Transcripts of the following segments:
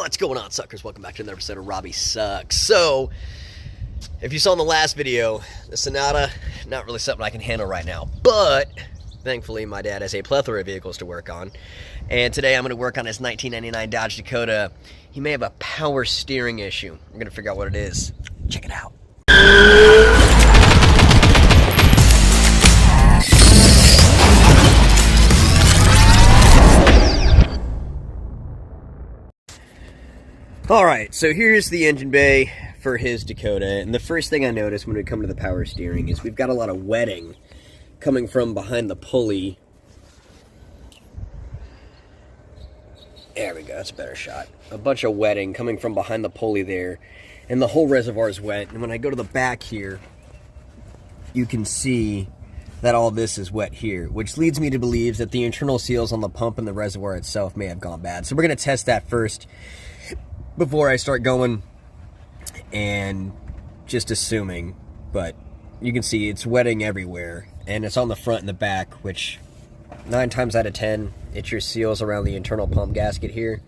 What's going on, suckers? Welcome back to another episode of Robbie Sucks. So, if you saw in the last video, the Sonata, not really something I can handle right now, but thankfully my dad has a plethora of vehicles to work on, and today I'm going to work on his 1999 Dodge Dakota. He may have a power steering issue. I'm going to figure out what it is. Check it out. Alright, so here's the engine bay for his Dakota, and the first thing I notice when we come to the power steering is we've got a lot of wetting coming from behind the pulley. There we go, that's a better shot. A bunch of wetting coming from behind the pulley there, and the whole reservoir is wet. And when I go to the back here, you can see that all this is wet here, which leads me to believe that the internal seals on the pump and the reservoir itself may have gone bad. So we're going to test that first before I start going and just assuming, but you can see it's wetting everywhere, and it's on the front and the back, which 9 times out of 10 it's your seals around the internal pump gasket here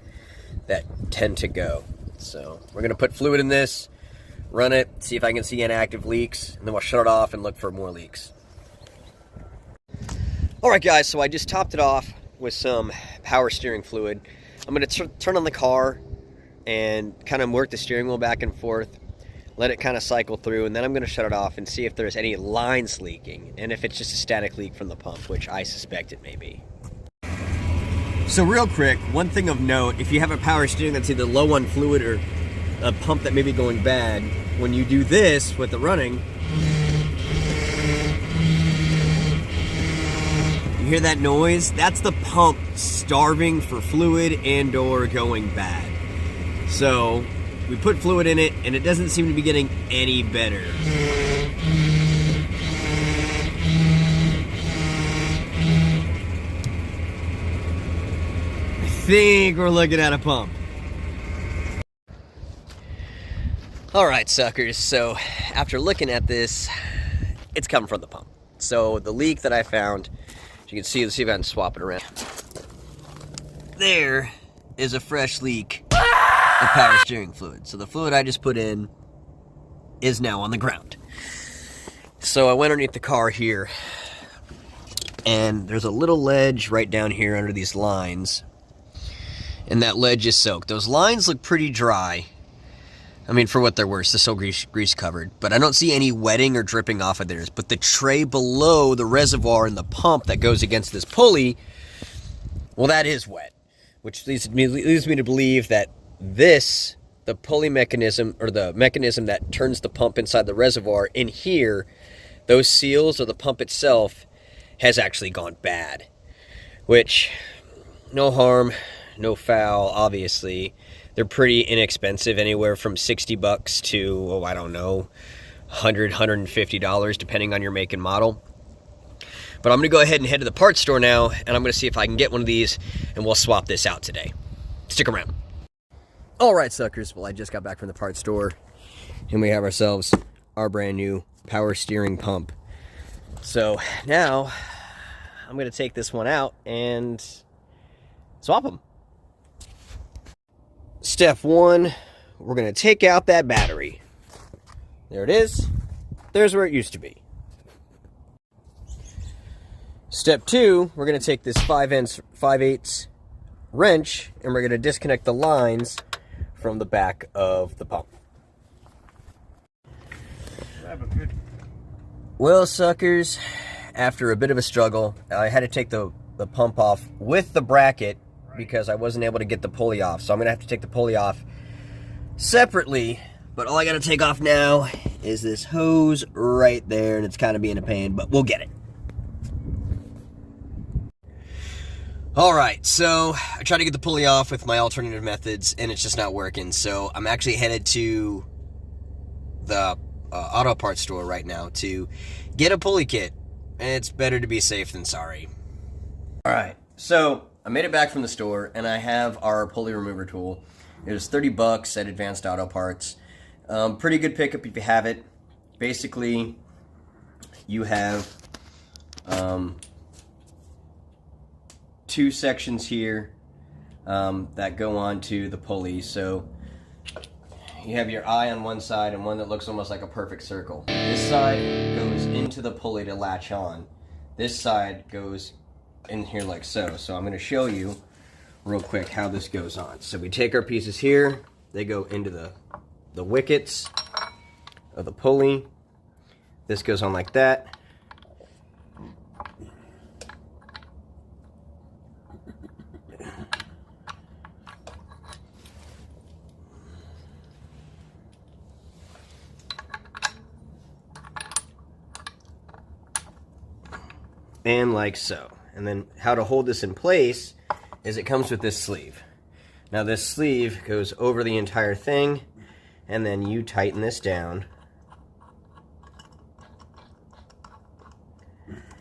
that tend to go. So we're gonna put fluid in this, run it, see if I can see any active leaks, and then we'll shut it off and look for more leaks. Alright guys, so I just topped it off with some power steering fluid. I'm gonna turn on the car and kind of work the steering wheel back and forth, let it kind of cycle through, and then I'm going to shut it off and see if there's any lines leaking, and if it's just a static leak from the pump, which I suspect it may be. So real quick, one thing of note, if you have a power steering that's either low on fluid or a pump that may be going bad, when you do this with the running, you hear that noise? That's the pump starving for fluid and or going bad. So, we put fluid in it, and it doesn't seem to be getting any better. I think we're looking at a pump. Alright, suckers, so after looking at this, it's coming from the pump. So, the leak that I found, as you can see, let's see if I can swap it around. There is a fresh leak of power steering fluid. So the fluid I just put in is now on the ground. So I went underneath the car here, and there's a little ledge right down here under these lines, and that ledge is soaked. Those lines look pretty dry. I mean, for what they're worth, they're so grease covered, but I don't see any wetting or dripping off of theirs. But the tray below the reservoir and the pump that goes against this pulley, well, that is wet, which leads me to believe that the pulley mechanism, or the mechanism that turns the pump inside the reservoir in here, those seals, or the pump itself, has actually gone bad. Which, no harm, no foul, obviously. They're pretty inexpensive, anywhere from $60 to, oh, I don't know, $100, $150, depending on your make and model. But I'm going to go ahead and head to the parts store now, and I'm going to see if I can get one of these, and we'll swap this out today. Stick around. Alright, suckers, well, I just got back from the parts store, and we have ourselves our brand new power steering pump. So now I'm going to take this one out and swap them. Step 1, we're going to take out that battery. There it is. There's where it used to be. Step 2, we're going to take this 5/8 wrench, and we're going to disconnect the lines from the back of the pump. Well, suckers, after a bit of a struggle, I had to take the pump off with the bracket because I wasn't able to get the pulley off. So I'm going to have to take the pulley off separately, but all I got to take off now is this hose right there, and it's kind of being a pain, but we'll get it. Alright, so I tried to get the pulley off with my alternative methods, and it's just not working. So I'm actually headed to the auto parts store right now to get a pulley kit. It's better to be safe than sorry. Alright, so I made it back from the store, and I have our pulley remover tool. It was $30 at Advanced Auto Parts. Pretty good pickup if you have it. Basically, you have 2 sections here that go onto the pulley. So you have your eye on one side and one that looks almost like a perfect circle. This side goes into the pulley to latch on. This side goes in here like so. So I'm going to show you real quick how this goes on. So we take our pieces here, they go into the wickets of the pulley. This goes on like that. And like so. And then how to hold this in place is it comes with this sleeve. Now this sleeve goes over the entire thing, and then you tighten this down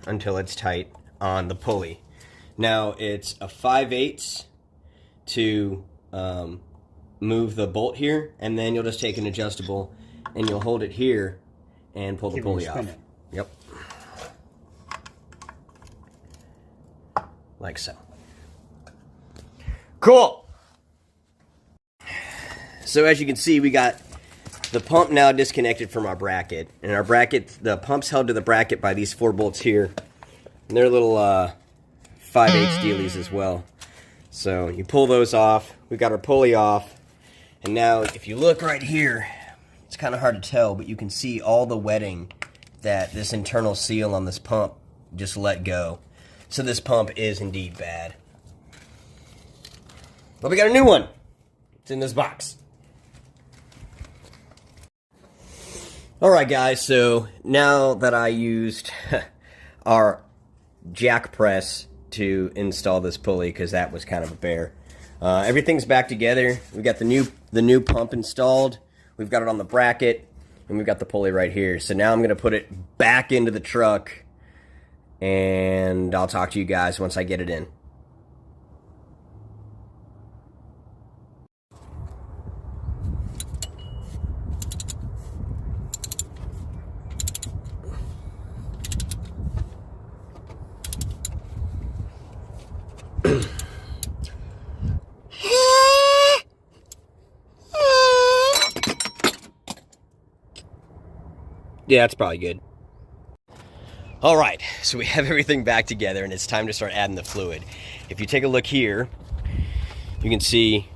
until it's tight on the pulley. Now it's a 5/8 to move the bolt here, and then you'll just take an adjustable and you'll hold it here and pull the pulley off. Yep. Like so. Cool! So as you can see, we got the pump now disconnected from our bracket. And our bracket, the pump's held to the bracket by these 4 bolts here. And they're little 5/8 dealies as well. So you pull those off. We got our pulley off. And now if you look right here, it's kind of hard to tell, but you can see all the wetting that this internal seal on this pump just let go. So this pump is indeed bad. But we got a new one. It's in this box. Alright guys, so now that I used our jack press to install this pulley, because that was kind of a bear, everything's back together. We got the new pump installed. We've got it on the bracket, and we've got the pulley right here. So now I'm going to put it back into the truck, and I'll talk to you guys once I get it in. Yeah, that's probably good. Alright, so we have everything back together and it's time to start adding the fluid. If you take a look here, you can see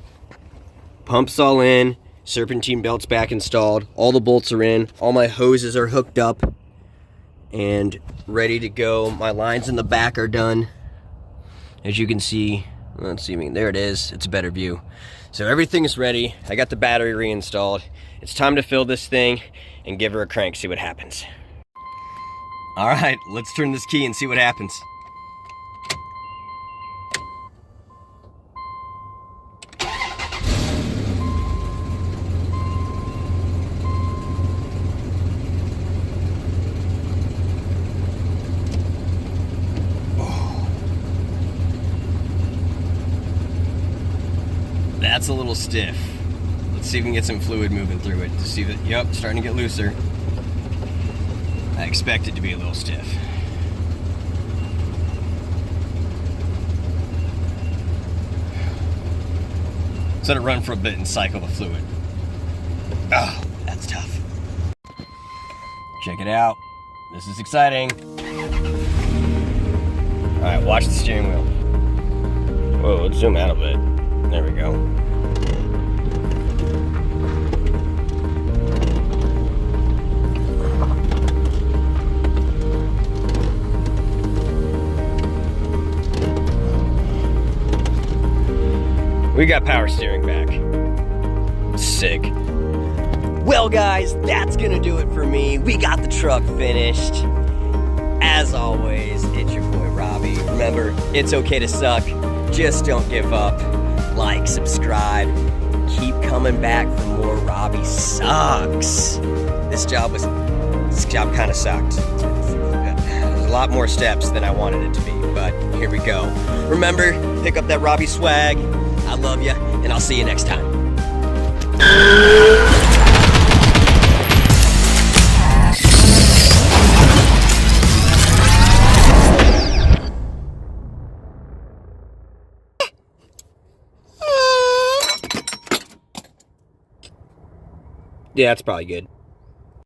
pumps all in, serpentine belts back installed, all the bolts are in, all my hoses are hooked up and ready to go. My lines in the back are done. As you can see, let's see, there it is, it's a better view. So everything is ready, I got the battery reinstalled. It's time to fill this thing and give her a crank, see what happens. Alright, let's turn this key and see what happens. That's a little stiff. Let's see if we can get some fluid moving through it to see that, yep, starting to get looser. I expect it to be a little stiff. Let it run for a bit and cycle the fluid. Oh, that's tough. Check it out. This is exciting. Alright, watch the steering wheel. Whoa, let's zoom out a bit. There we go. We got power steering back. Sick. Well guys, that's gonna do it for me. We got the truck finished. As always, it's your boy Robbie. Remember, it's okay to suck. Just don't give up. Like, subscribe. Keep coming back for more Robbie Sucks. This job kind of sucked. There's a lot more steps than I wanted it to be, but here we go. Remember, pick up that Robbie swag. I love you, and I'll see you next time. Yeah, that's probably good.